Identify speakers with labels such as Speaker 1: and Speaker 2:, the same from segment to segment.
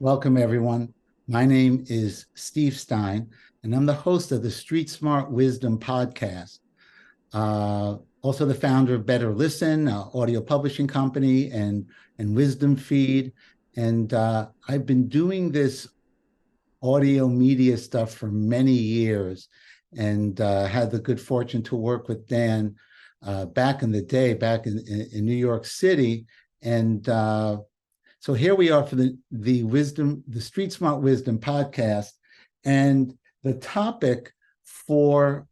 Speaker 1: Welcome, everyone. My name is Steve Stein, and I'm the host of the StreetSmart Wisdom Podcast. Also the founder of Better Listen, audio publishing company, and Wisdom Feed. And I've been doing this audio media stuff for many years, and had the good fortune to work with Dan back in the day, back in New York City. And so here we are for the StreetSmart Wisdom Podcast, and the topic for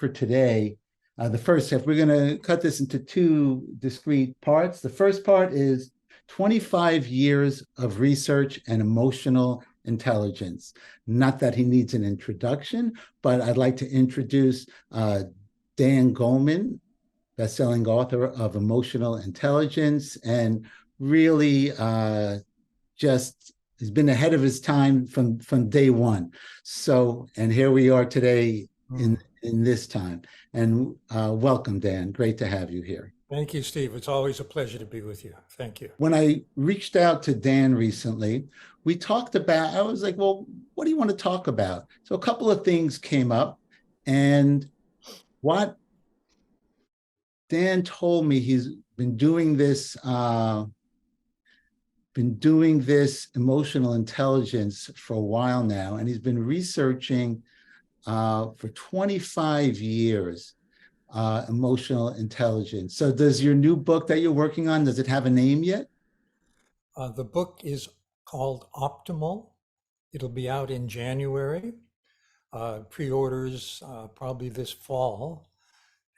Speaker 1: today, the first half, we're going to cut this into two discrete parts. The first part is 25 years of research and emotional intelligence. Not that he needs an introduction, but I'd like to introduce Dan Goleman, best-selling author of Emotional Intelligence, and really just has been ahead of his time from day one. So, and here we are today in this time. And welcome, Dan. Great to have you here.
Speaker 2: Thank you, Steve. It's always a pleasure to be with you. Thank you.
Speaker 1: When I reached out to Dan recently, we talked about, I was like, well, what do you want to talk about? So a couple of things came up, and what Dan told me, he's been doing this emotional intelligence for a while now, and he's been researching for 25 years emotional intelligence. So does your new book that you're working on, does it have a name yet?
Speaker 2: The book is called Optimal. It'll be out in January. Pre-orders probably this fall.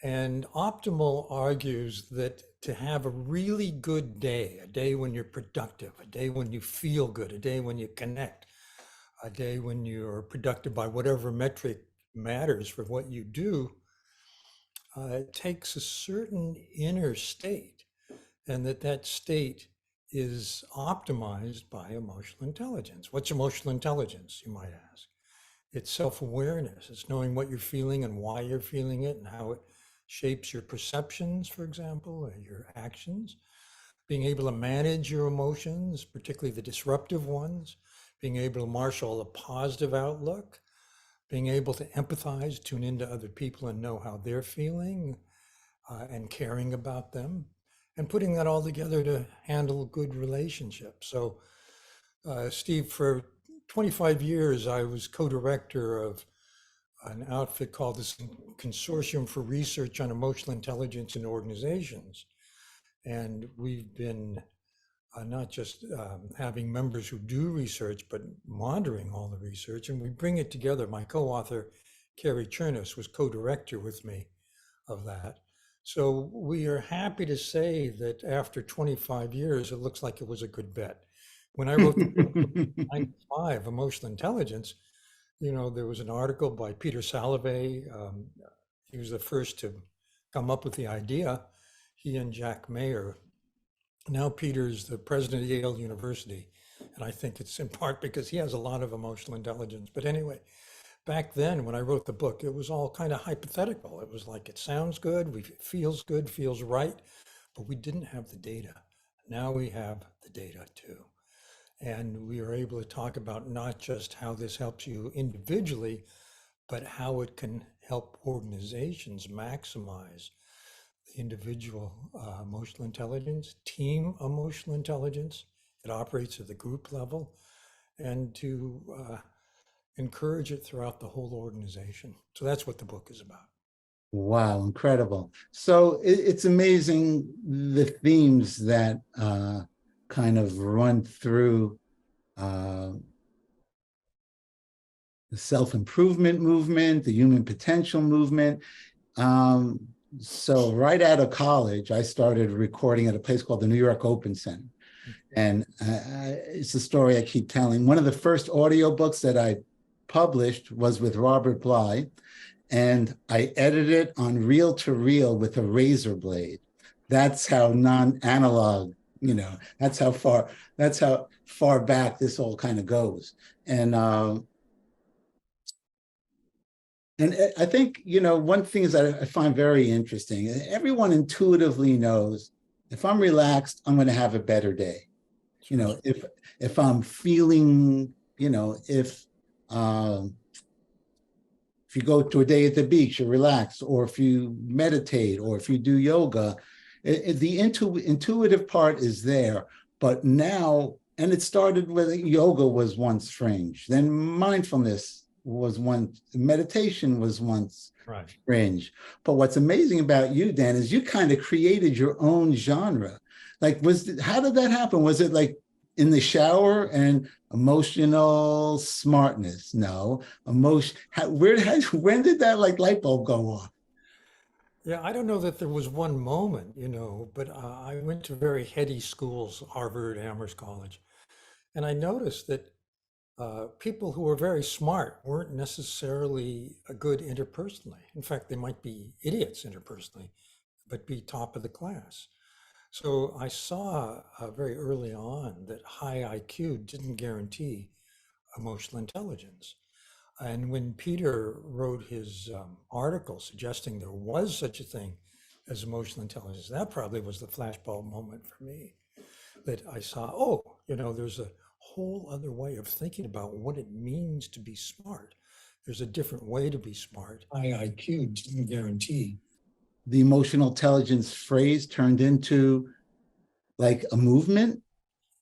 Speaker 2: And Optimal argues that to have a really good day, a day when you're productive, a day when you feel good, a day when you connect, a day when you're productive by whatever metric matters for what you do, it takes a certain inner state, and that state is optimized by emotional intelligence. What's emotional intelligence, you might ask? It's self-awareness. It's knowing what you're feeling and why you're feeling it and how it shapes your perceptions, for example, or your actions. Being able to manage your emotions, particularly the disruptive ones. Being able to marshal a positive outlook. Being able to empathize, tune into other people and know how they're feeling and caring about them, and putting that all together to handle good relationships. So, Steve, for 25 years, I was co-director of an outfit called the Consortium for Research on Emotional Intelligence in Organizations. And we've been not just having members who do research, but monitoring all the research. And we bring it together. My co-author, Carrie Chernus, was co-director with me of that. So we are happy to say that after 25 years, it looks like it was a good bet. When I wrote the book, 95, Emotional Intelligence, you know, there was an article by Peter Salovey. He was the first to come up with the idea. He and Jack Mayer. Now Peter's the president of Yale University, and I think it's in part because he has a lot of emotional intelligence. But anyway, back then when I wrote the book, it was all kind of hypothetical. It was like, it sounds good, it feels good, feels right, but we didn't have the data. Now we have the data too. And we are able to talk about not just how this helps you individually, but how it can help organizations maximize individual emotional intelligence, team emotional intelligence. It operates at the group level, and to encourage it throughout the whole organization. So that's what the book is about.
Speaker 1: Wow, incredible. So it's amazing the themes that kind of run through the self-improvement movement, the human potential movement. So right out of college, I started recording at a place called the New York Open Center. And it's a story I keep telling. One of the first audiobooks that I published was with Robert Bly, and I edited it on reel-to-reel with a razor blade. That's how non-analog, you know, that's how far back this all kind of goes. And I think, you know, one thing is that I find very interesting, everyone intuitively knows if I'm relaxed, I'm going to have a better day. You know, if I'm feeling, you know, um, if you go to a day at the beach, you relax, or if you meditate, or if you do yoga, the intuitive part is there. But now, and it started with yoga was once strange, then mindfulness was once, meditation was once
Speaker 2: Right.
Speaker 1: strange. But what's amazing about you, Dan, is you kind of created your own genre. Like, how did that happen? Was it like in the shower and emotional smartness? No, emotion. When did that like light bulb go off?
Speaker 2: Yeah, I don't know that there was one moment, but I went to very heady schools, Harvard, Amherst College, and I noticed that people who were very smart weren't necessarily good interpersonally. In fact, they might be idiots interpersonally, but be top of the class. So I saw very early on that high IQ didn't guarantee emotional intelligence. And when Peter wrote his article suggesting there was such a thing as emotional intelligence, that probably was the flashbulb moment for me, that I saw, oh, there's a whole other way of thinking about what it means to be smart. There's a different way to be smart. High IQ didn't guarantee.
Speaker 1: The emotional intelligence phrase turned into like a movement.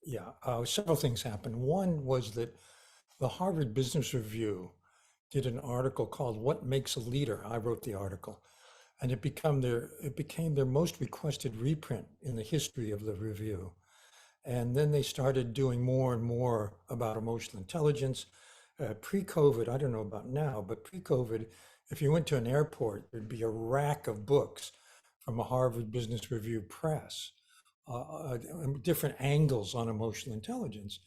Speaker 2: Yeah, several things happened. One was that the Harvard Business Review did an article called "What Makes a Leader." I wrote the article, and it became their most requested reprint in the history of the review. And then they started doing more and more about emotional intelligence. Pre-COVID, I don't know about now, but pre-COVID, if you went to an airport, there'd be a rack of books from a Harvard Business Review press, different angles on emotional intelligence.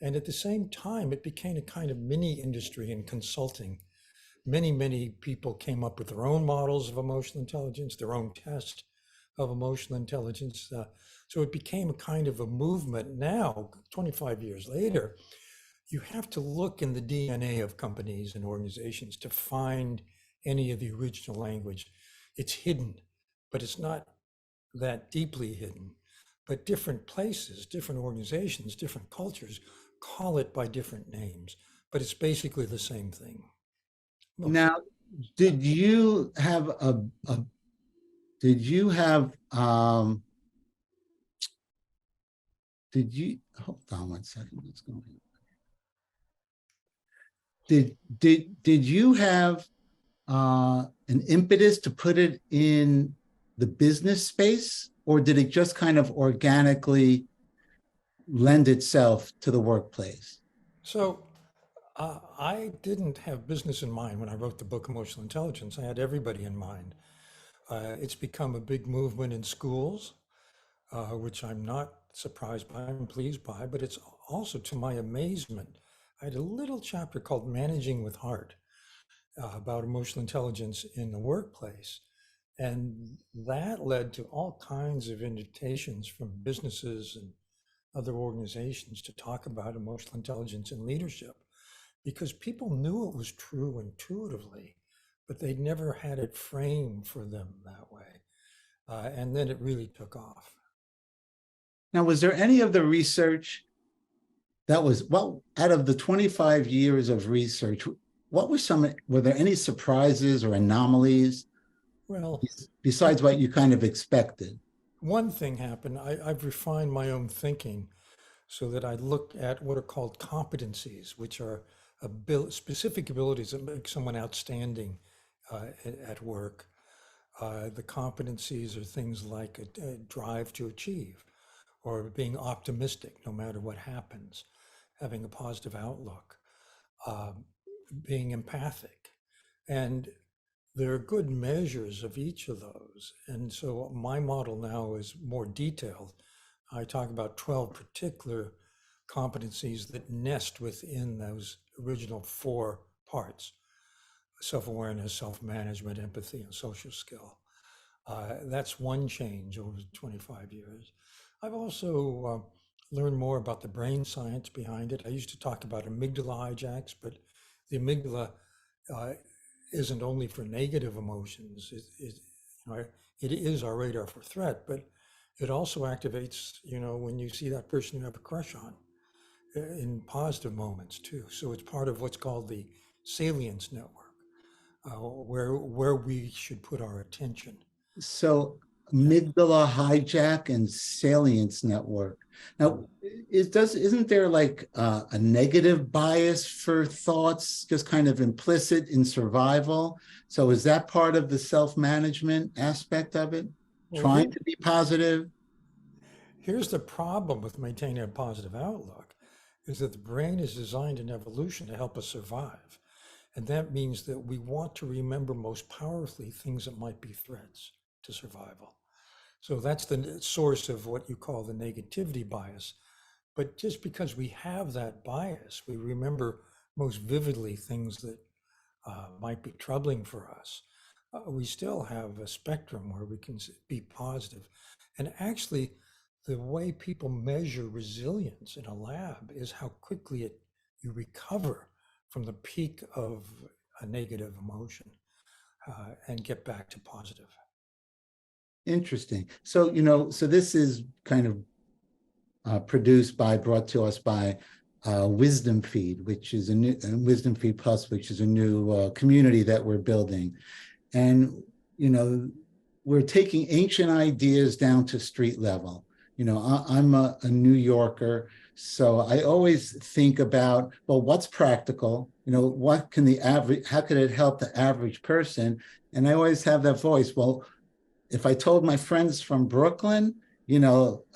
Speaker 2: And at the same time, it became a kind of mini industry in consulting. Many people came up with their own models of emotional intelligence, their own test of emotional intelligence. So it became a kind of a movement. Now, 25 years later, you have to look in the DNA of companies and organizations to find any of the original language. It's hidden, but it's not that deeply hidden. But different places, different organizations, different cultures call it by different names, but it's basically the same thing.
Speaker 1: Now, did you have a did you have did you hold on one second, what's going on? Did you have an impetus to put it in the business space, or did it just kind of organically lend itself to the workplace?
Speaker 2: So I didn't have business in mind when I wrote the book Emotional Intelligence. I had everybody in mind. It's become a big movement in schools, which I'm not surprised by, I'm pleased by, but it's also to my amazement. I had a little chapter called Managing with Heart about emotional intelligence in the workplace. And that led to all kinds of invitations from businesses and other organizations to talk about emotional intelligence in leadership because people knew it was true intuitively, but they'd never had it framed for them that way. And then it really took off.
Speaker 1: Now, was there any of the research that was, well, out of the 25 years of research, were there any surprises or anomalies
Speaker 2: Well,
Speaker 1: besides what you kind of expected?
Speaker 2: one thing happened. I've refined my own thinking so that I look at what are called competencies, which are specific abilities that make someone outstanding at work. The competencies are things like a drive to achieve, or being optimistic no matter what happens, having a positive outlook, um, being empathic. And there are good measures of each of those. And so my model now is more detailed. I talk about 12 particular competencies that nest within those original 4 parts: self-awareness, self-management, empathy, and social skill. That's one change over 25 years. I've also learned more about the brain science behind it. I used to talk about amygdala hijacks, but the amygdala uh, isn't only for negative emotions. It is our radar for threat, but It also activates, when you see that person you have a crush on in positive moments too. So it's part of what's called the salience network, where we should put our attention.
Speaker 1: So
Speaker 2: Yeah.
Speaker 1: amygdala hijack and salience network. Now, isn't there like a negative bias for thoughts, just kind of implicit in survival? So is that part of the self-management aspect of it?
Speaker 2: Well,
Speaker 1: Trying to be positive?
Speaker 2: here's the problem with maintaining a positive outlook is that the brain is designed in evolution to help us survive. And that means that we want to remember most powerfully things that might be threats to survival. So that's the source of what you call the negativity bias. But just because we have that bias, we remember most vividly things that might be troubling for us. We still have a spectrum where we can be positive. And actually, the way people measure resilience in a lab is how quickly you recover from the peak of a negative emotion and get back to positive.
Speaker 1: Interesting. So, so this is kind of brought to us by Wisdom Feed, which is a new Wisdom Feed Plus, which is a new community that we're building. And, we're taking ancient ideas down to street level. I'm a New Yorker, so I always think about, well, what's practical? What can how can it help the average person? And I always have that voice. Well, if I told my friends from Brooklyn,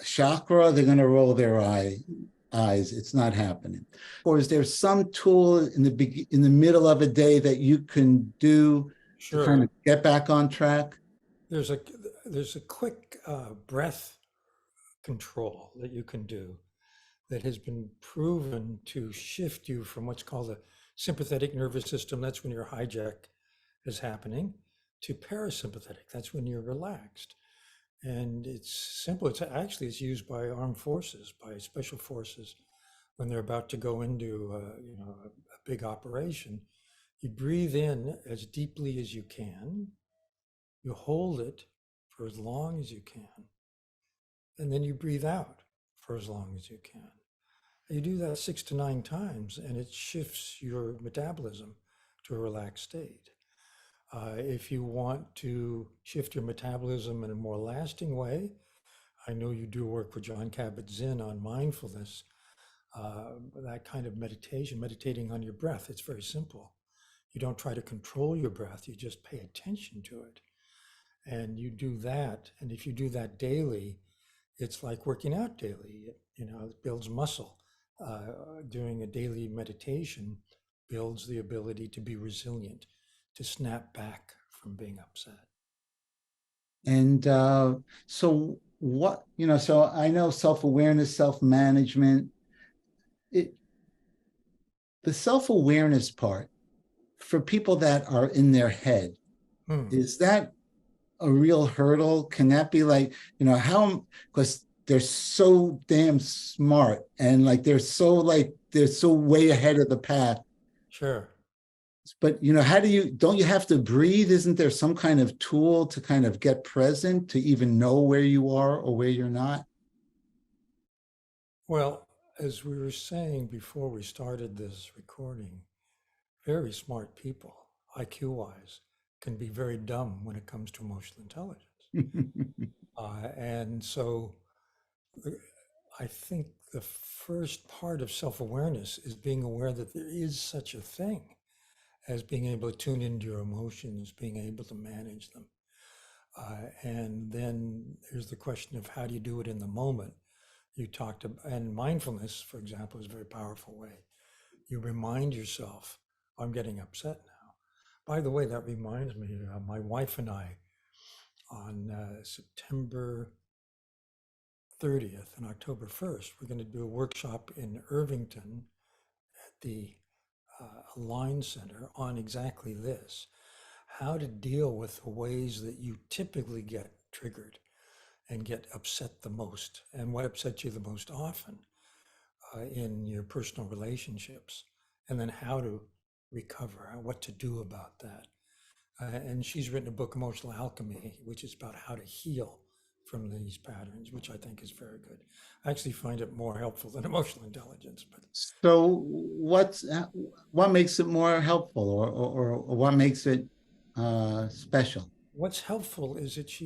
Speaker 1: chakra, they're going to roll their eyes. It's not happening. Or is there some tool in the middle of a day that you can do to kind
Speaker 2: Sure.
Speaker 1: of get back on track?
Speaker 2: There's a quick breath control that you can do that has been proven to shift you from what's called the sympathetic nervous system. That's when your hijack is happening, to parasympathetic. That's when you're relaxed. And it's simple. It's used by armed forces, by special forces, when they're about to go into a big operation. You breathe in as deeply as you can. You hold it for as long as you can, and then you breathe out for as long as you can. You do that 6 to 9 times, and it shifts your metabolism to a relaxed state. If you want to shift your metabolism in a more lasting way, I know you do work with John Kabat-Zinn on mindfulness, that kind of meditation, meditating on your breath. It's very simple. You don't try to control your breath, you just pay attention to it. And you do that. And if you do that daily, it's like working out daily. It builds muscle. Doing a daily meditation builds the ability to be resilient, to snap back from being upset.
Speaker 1: And so so I know self-awareness, self-management, the self-awareness part for people that are in their head, is that a real hurdle? Can that be like, how, because they're so damn smart and like they're so way ahead of the pack.
Speaker 2: Sure.
Speaker 1: But how don't you have to breathe? Isn't there some kind of tool to kind of get present, to even know where you are or where you're not?
Speaker 2: Well, as we were saying before we started this recording, very smart people, IQ wise, can be very dumb when it comes to emotional intelligence. And so I think the first part of self awareness is being aware that there is such a thing as being able to tune into your emotions, being able to manage them. And then there's the question of how do you do it in the moment? You talked about, and mindfulness, for example, is a very powerful way. You remind yourself, I'm getting upset now. By the way, that reminds me, my wife and I, on September 30th and October 1st, we're going to do a workshop in Irvington at the Align Center on exactly this, how to deal with the ways that you typically get triggered and get upset the most, and what upsets you the most often in your personal relationships, and then how to recover, what to do about that. And she's written a book, Emotional Alchemy, which is about how to heal from these patterns, which I think is very good. I actually find it more helpful than emotional intelligence. But
Speaker 1: So what makes it more helpful, or what makes it special?
Speaker 2: what's helpful is that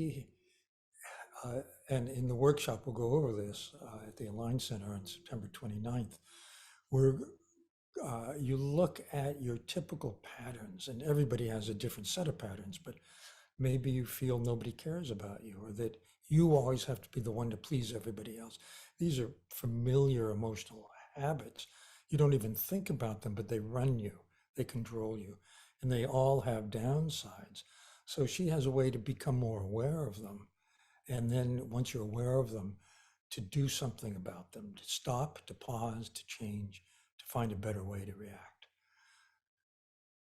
Speaker 2: and in the workshop, we'll go over this at the Align Center on September 29th, where you look at your typical patterns, and everybody has a different set of patterns, but maybe you feel nobody cares about you, or that you always have to be the one to please everybody else. These are familiar emotional habits. You don't even think about them, but they run you, they control you, and they all have downsides. So she has a way to become more aware of them. And then once you're aware of them, to do something about them, to stop, to pause, to change, to find a better way to react.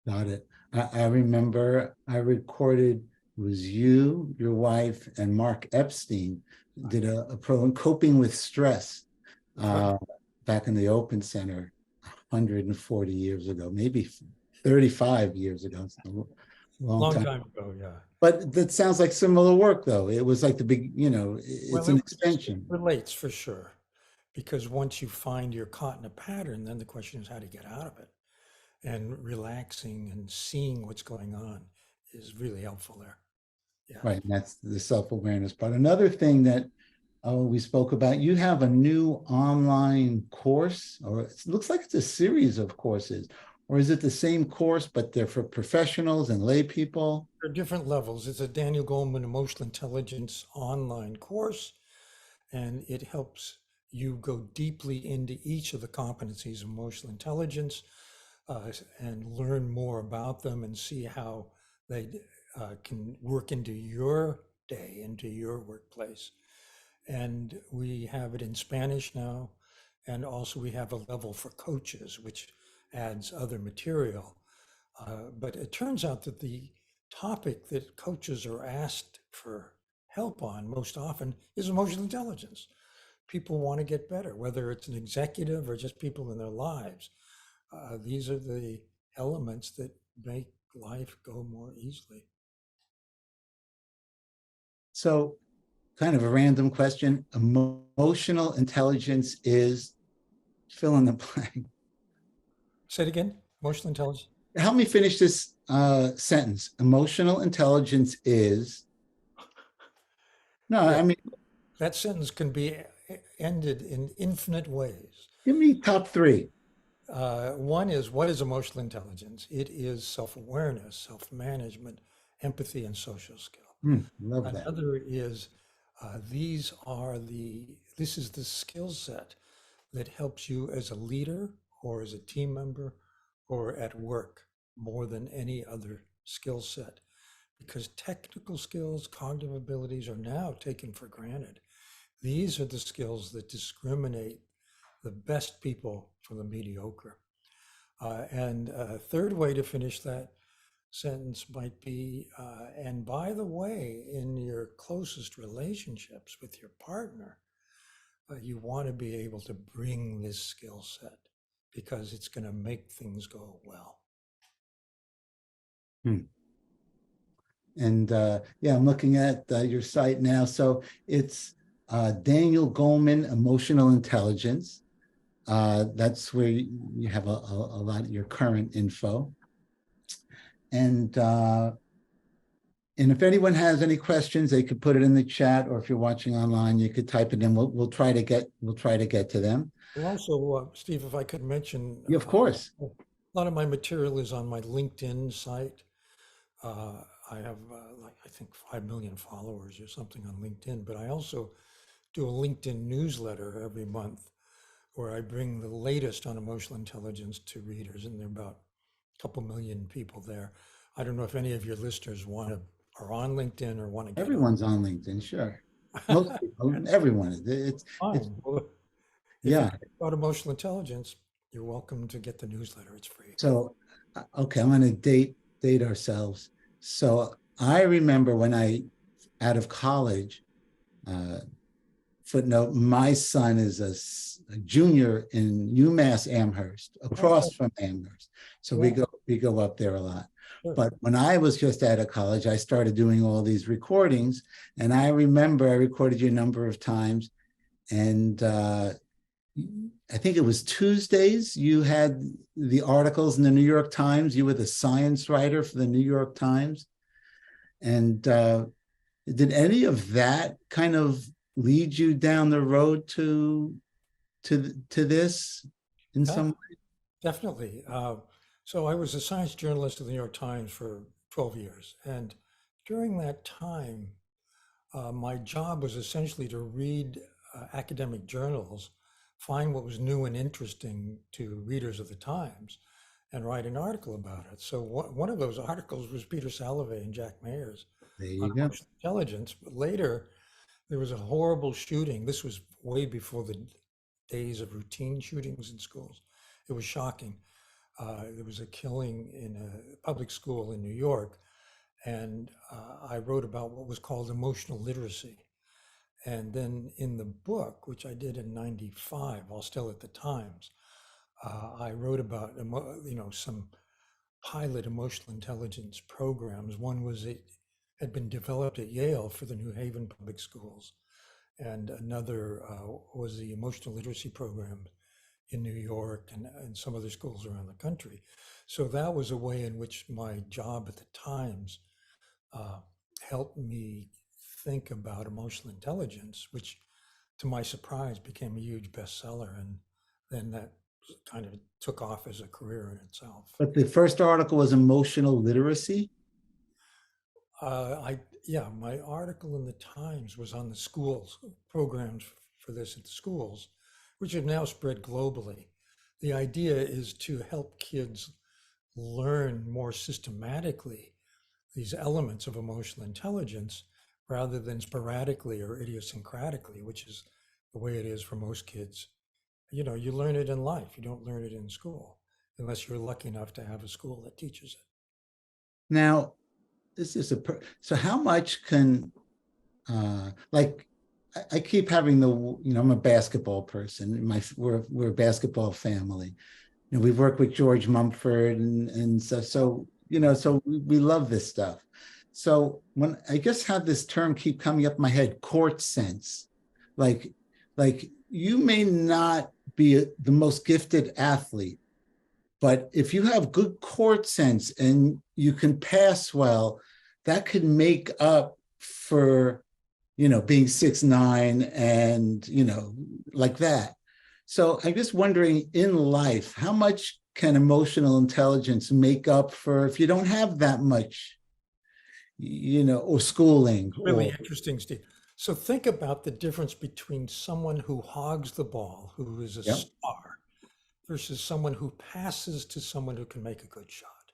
Speaker 1: Got it. I remember I recorded, it was you, your wife, and Mark Epstein did a pro on coping with stress back in the Open Center 140 years ago, maybe 35 years ago. So long
Speaker 2: Time ago, yeah.
Speaker 1: But that sounds like similar work, though. It was like the big, it's an extension.
Speaker 2: It relates for sure. Because once you find you're caught in a pattern, then the question is how to get out of it. And relaxing and seeing what's going on is really helpful there. Yeah.
Speaker 1: Right. And that's the self-awareness part. Another thing that we spoke about, you have a new online course, or it looks like it's a series of courses, or is it the same course, but they're for professionals and lay people?
Speaker 2: There are different levels. It's a Daniel Goleman Emotional Intelligence online course, and it helps you go deeply into each of the competencies of emotional intelligence and learn more about them and see how they can work into your day, into your workplace. And we have it in Spanish now. And also we have a level for coaches, which adds other material. But it turns out that the topic that coaches are asked for help on most often is emotional intelligence. People want to get better, whether it's an executive or just people in their lives. These are the elements that make life go more easily.
Speaker 1: So, kind of a random question. Emotional intelligence is fill in the blank.
Speaker 2: Say it again. Emotional intelligence.
Speaker 1: Help me finish this sentence. Emotional intelligence is. No,
Speaker 2: Yeah.
Speaker 1: I mean,
Speaker 2: that sentence can be ended in infinite ways.
Speaker 1: Give me top three.
Speaker 2: One is, what is emotional intelligence? It is self-awareness, self-management, empathy, and social skill.
Speaker 1: Love that.
Speaker 2: Another is, this is the skill set that helps you as a leader or as a team member or at work more than any other skill set, because technical skills, cognitive abilities are now taken for granted. These are the skills that discriminate the best people from the mediocre. And a third way to finish that sentence might be, and by the way, in your closest relationships with your partner, you want to be able to bring this skill set because it's going to make things go well.
Speaker 1: And I'm looking at your site now. So it's Daniel Goleman Emotional Intelligence. That's where you have a lot of your current info. And if anyone has any questions, they could put it in the chat, or if you're watching online, you could type it in. We'll try to get to them.
Speaker 2: And also, Steve, if I could mention,
Speaker 1: Yeah, of course.
Speaker 2: A lot of my material is on my LinkedIn site. I have I think 5 million followers or something on LinkedIn, but I also do a LinkedIn newsletter every month where I bring the latest on emotional intelligence to readers, and there are about a couple million people there. I don't know if any of your listeners are on LinkedIn or want to get
Speaker 1: Everyone's on LinkedIn, sure. Most people, everyone. It's
Speaker 2: fine. Well,
Speaker 1: yeah.
Speaker 2: About emotional intelligence, you're welcome to get the newsletter. It's free.
Speaker 1: So, okay, I'm going to date ourselves. So I remember when out of college, footnote, my son is a junior in UMass Amherst, across from Amherst. So
Speaker 2: Yeah.
Speaker 1: we go up there a lot.
Speaker 2: Sure.
Speaker 1: But when I was just out of college, I started doing all these recordings. And I remember I recorded you a number of times. And I think it was Tuesdays, you had the articles in the New York Times. You were the science writer for the New York Times. And did any of that kind of lead you down the road to this in some way?
Speaker 2: Definitely. So I was a science journalist at the New York Times for 12 years. And during that time, my job was essentially to read academic journals, find what was new and interesting to readers of the Times, and write an article about it. So one of those articles was Peter Salovey and Jack Mayer's
Speaker 1: There you
Speaker 2: on
Speaker 1: go.
Speaker 2: emotional intelligence. But later, there was a horrible shooting. This was way before the days of routine shootings in schools. It was shocking. There was a killing in a public school in New York, and I wrote about what was called emotional literacy. And then in the book, which I did in '95, while still at the Times, I wrote about some pilot emotional intelligence programs. One was it had been developed at Yale for the New Haven public schools, and another was the emotional literacy program in New York and some other schools around the country. So that was a way in which my job at the Times helped me think about emotional intelligence, which to my surprise became a huge bestseller. And then that kind of took off as a career in itself.
Speaker 1: But the first article was emotional literacy.
Speaker 2: My article in the Times was on the schools, programs for this at the schools, which have now spread globally. The idea is to help kids learn more systematically these elements of emotional intelligence rather than sporadically or idiosyncratically, which is the way it is for most kids. You know, you learn it in life. You don't learn it in school unless you're lucky enough to have a school that teaches it.
Speaker 1: Now, this is so how much can I keep having I'm a basketball person. We're a basketball family. We've worked with George Mumford and so we love this stuff. So when I just have this term keep coming up in my head, court sense, like you may not be the most gifted athlete, but if you have good court sense and you can pass well, that could make up for, being 6'9" and, like that. So I'm just wondering, in life, how much can emotional intelligence make up for if you don't have that much, or schooling?
Speaker 2: Really interesting, Steve. So think about the difference between someone who hogs the ball, who is a star, versus someone who passes to someone who can make a good shot.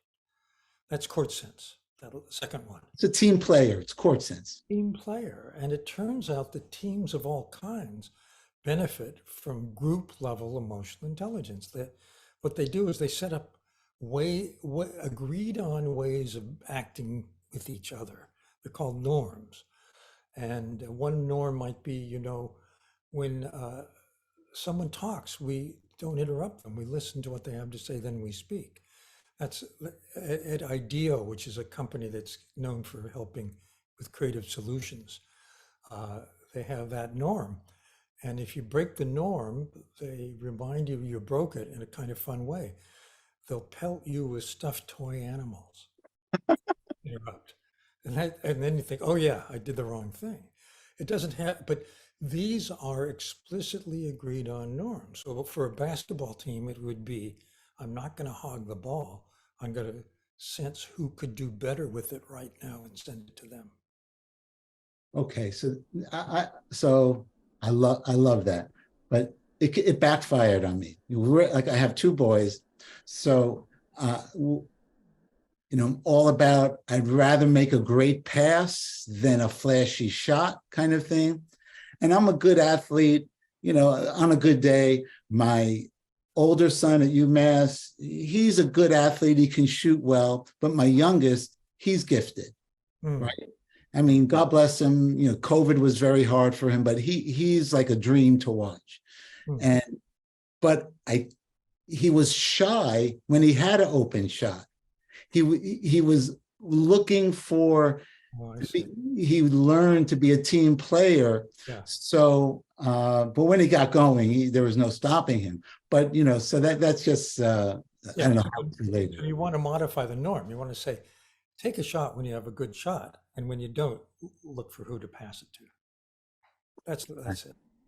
Speaker 2: That's court sense, that second one.
Speaker 1: It's a team player, it's court sense.
Speaker 2: Team player. And it turns out that teams of all kinds benefit from group level emotional intelligence. What they do is they set up agreed on ways of acting with each other. They're called norms. And one norm might be, when someone talks, we don't interrupt them. We listen to what they have to say, then we speak. That's at IDEO, which is a company that's known for helping with creative solutions. They have that norm. And if you break the norm, they remind you broke it in a kind of fun way. They'll pelt you with stuffed toy animals. Interrupt. And then you think, oh yeah, I did the wrong thing. It doesn't have, but these are explicitly agreed on norms. So for a basketball team, it would be, I'm not going to hog the ball. I'm going to sense who could do better with it right now and send it to them.
Speaker 1: Okay, so I love that, but it backfired on me. Like I have two boys, so all about I'd rather make a great pass than a flashy shot kind of thing. And I'm a good athlete, on a good day. My older son at UMass, he's a good athlete. He can shoot well, but my youngest, he's gifted, right? I mean, God bless him. COVID was very hard for him, but he's like a dream to watch. And but he was shy when he had an open shot. He was looking for.
Speaker 2: Oh, I
Speaker 1: to
Speaker 2: see.
Speaker 1: he learned to be a team player.
Speaker 2: Yeah.
Speaker 1: So, but when he got going, there was no stopping him. But so that's just I
Speaker 2: Yeah.
Speaker 1: don't know how it's related.
Speaker 2: So you want to modify the norm. You want to say, take a shot when you have a good shot, and when you don't, look for who to pass it to. That's it.